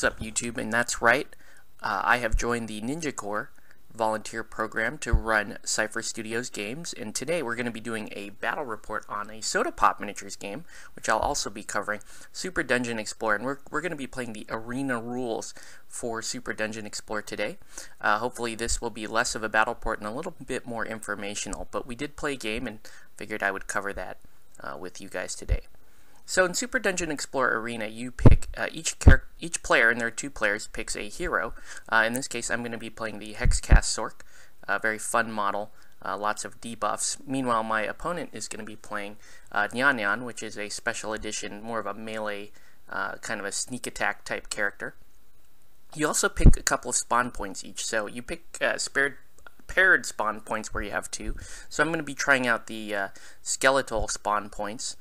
What's up, YouTube? And that's right, I have joined the Ninja Corps volunteer program to run Cypher Studios games, and today we're going to be doing a battle report on a Soda Pop Miniatures game, which I'll also be covering, Super Dungeon Explorer, and we're going to be playing the arena rules for Super Dungeon Explorer today. Hopefully this will be less of a battle report and a little bit more informational, but we did play a game and figured I would cover that with you guys today. So in Super Dungeon Explorer Arena, you pick each player, and there are two players, picks a hero. In this case, I'm going to be playing the Hexcast Sorc, a very fun model, lots of debuffs. Meanwhile, my opponent is going to be playing Nyan Nyan, which is a special edition, more of a melee, kind of a sneak attack type character. You also pick a couple of spawn points each, so you pick paired spawn points where you have two. So I'm going to be trying out the skeletal spawn points,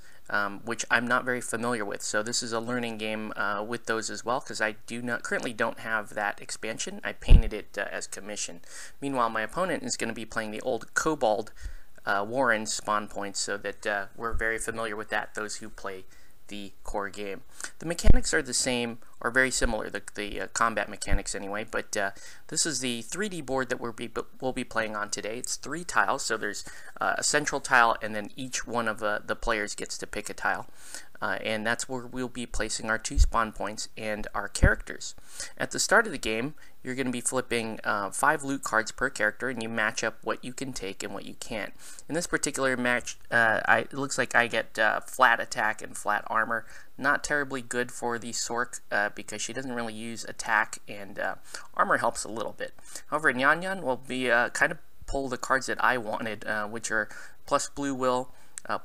which I'm not very familiar with. So this is a learning game with those as well, because I currently don't have that expansion. I painted it as commission. Meanwhile, my opponent is going to be playing the old Kobold Warren spawn points, so that we're very familiar with that, those who play the core game. The mechanics are the same, or very similar, the combat mechanics anyway, but this is the 3D board that we'll be playing on today. It's 3 tiles, so there's a central tile, and then each one of the players gets to pick a tile. And that's where we'll be placing our 2 spawn points and our characters. At the start of the game, you're going to be flipping 5 loot cards per character, and you match up what you can take and what you can't. In this particular match, it looks like I get flat attack and flat armor. Not terribly good for the Sorc because she doesn't really use attack, and armor helps a little bit. However, Nyan Nyan will be kind of pull the cards that I wanted, which are plus blue will,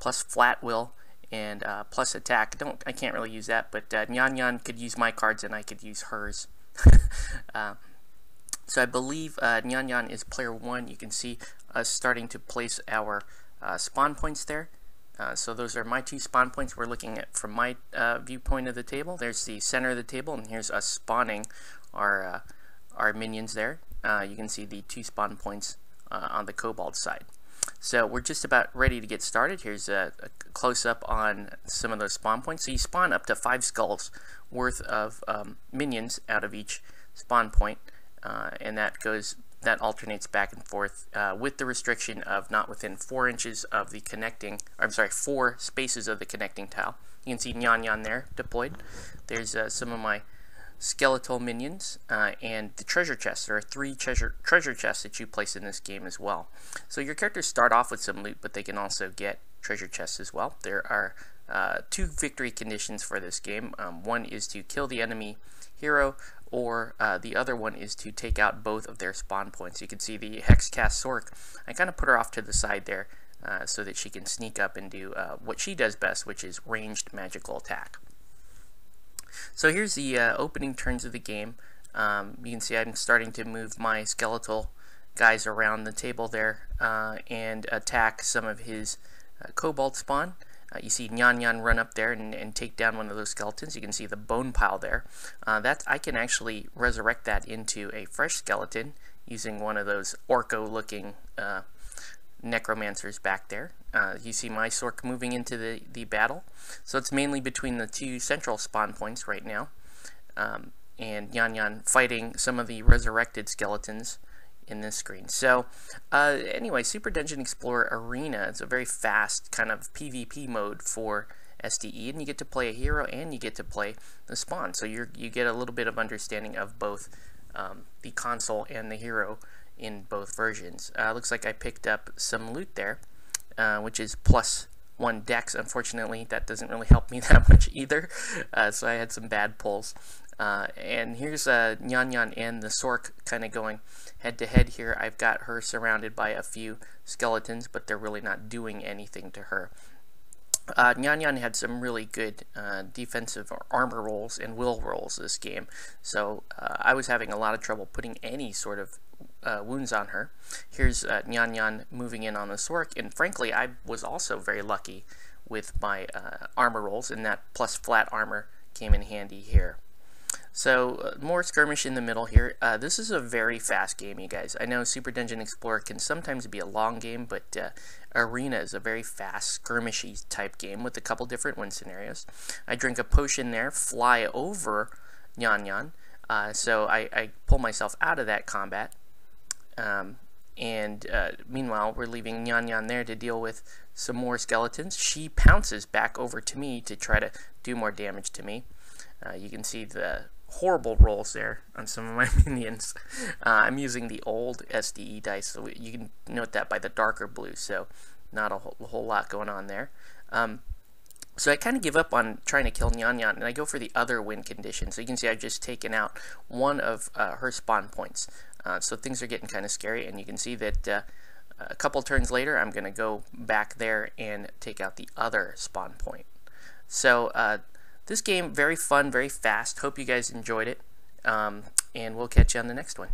plus flat will, and plus attack. I can't really use that, but Nyan Nyan could use my cards and I could use hers. So I believe Nyan Nyan is player 1. You can see us starting to place our spawn points there. So those are my 2 spawn points we're looking at from my viewpoint of the table. There's the center of the table, and here's us spawning our minions there. You can see the 2 spawn points on the Kobold side. So we're just about ready to get started. Here's a close-up on some of those spawn points. So you spawn up to 5 skulls worth of minions out of each spawn point, and that alternates back and forth with the restriction of not within 4 inches of the 4 spaces of the connecting tile. You can see Nyan Nyan there deployed. There's some of my skeletal minions, and the treasure chests. There are 3 treasure chests that you place in this game as well. So your characters start off with some loot, but they can also get treasure chests as well. There are 2 victory conditions for this game. One is to kill the enemy hero, or the other one is to take out both of their spawn points. You can see the Hexcast Sorc, I kind of put her off to the side there so that she can sneak up and do what she does best, which is ranged magical attack. So here's the opening turns of the game. You can see I'm starting to move my skeletal guys around the table there and attack some of his Kobold spawn. You see Nyan Nyan run up there and take down one of those skeletons. You can see the bone pile there. I can actually resurrect that into a fresh skeleton using one of those orco-looking necromancers back there. You see my Sorc moving into the battle. So it's mainly between the 2 central spawn points right now. And Nyan Nyan fighting some of the resurrected skeletons in this screen. So anyway, Super Dungeon Explorer Arena is a very fast kind of PvP mode for SDE, and you get to play a hero and you get to play the spawn. So you get a little bit of understanding of both the console and the hero in both versions. Looks like I picked up some loot there, which is +1 dex. Unfortunately, that doesn't really help me that much either, so I had some bad pulls. And here's Nyan Nyan and the Sorc kind of going head-to-head here. I've got her surrounded by a few skeletons, but they're really not doing anything to her. Nyan Nyan had some really good defensive armor rolls and will rolls this game, so I was having a lot of trouble putting any sort of wounds on her. Here's Nyan Nyan moving in on the Sorc, and frankly I was also very lucky with my armor rolls, and that plus flat armor came in handy here. So more skirmish in the middle here. This is a very fast game, you guys. I know Super Dungeon Explorer can sometimes be a long game, but Arena is a very fast, skirmishy type game with a couple different win scenarios. I drink a potion there, fly over Nyan Nyan, So I pull myself out of that combat. Meanwhile, we're leaving Nyan Nyan there to deal with some more skeletons. She pounces back over to me to try to do more damage to me. You can see the horrible rolls there on some of my minions. I'm using the old SDE dice, so you can note that by the darker blue, so not a whole lot going on there. So I kind of give up on trying to kill Nyan Nyan, and I go for the other win condition. So you can see I've just taken out one of her spawn points. So things are getting kind of scary, and you can see that a couple turns later, I'm going to go back there and take out the other spawn point. So this game, very fun, very fast. Hope you guys enjoyed it, and we'll catch you on the next one.